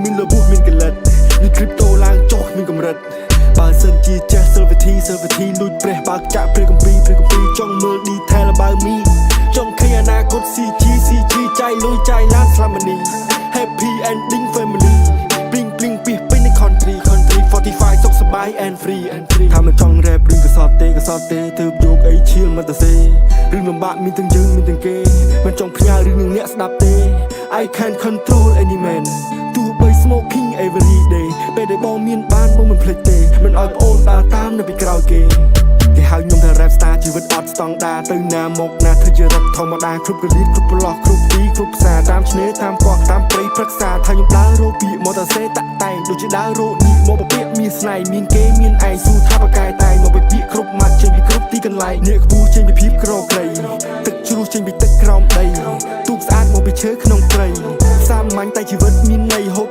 មានលបុះមានកលិតនេះគ្រីបតូឡើងចុះមានកម្រិតបើសិនជាចេះសិលវិធីលួចព្រះបើចាក់ព្រះគម្ពីរចង់មើល detail បើមីចង់ឃើញអនាគត CG ចៃលុយចៃឡានស្លាមនី Happy ending family ព្រីងពីពេញใน country 45សុខសប្បាយ and free ថាមិនចង់ rap រឿងកសោតទេទើបយកអីឈៀលមកទៅសេរឿងលំបាកមានទាំងយើងមានទាំងគេមិនចង់ផ្ញើរឿងនឹងអ្នកស្ដាប់ទេ I can't control any man ទោះបី smoking every day ពេលដែលបងមានបានបងមិនភ្លេចទេមិនឲ្យប្អូនដើរតាមនៅពីក្រោយគេហៅខ្ញុំថា rap star ជីវិតអត់ស្តង់ដារទៅណាមកណាធ្វើជារឹកធម្មតាគ្រប់កលៀតគ្រប់ប្រឡោះគ្រប់ទីគ្រប់ផ្សារតាមឆ្នេរតាមកោះតាមព្រៃព្រឹក្សាថាខ្ញុំដើររោពាកមកតាសេតាក់តែងដូចជាដើររោញីមកបពាកមានស្នៃមានគេមានឯងស៊ូថាបកាយតែងមកបពាកគ្រប់ម៉ាត់ចេញពីគ្រប់ទីកន្លែងអ្នកខ្ពស់ចេញពីភាពក្រក្រៃទឹកជ្រោះចេញពីទឹកក្រោមដីទូកស្អាតមកពីឈើក្នុងព្រៃសាមញ្ញតែជីវិតមានន័យហូប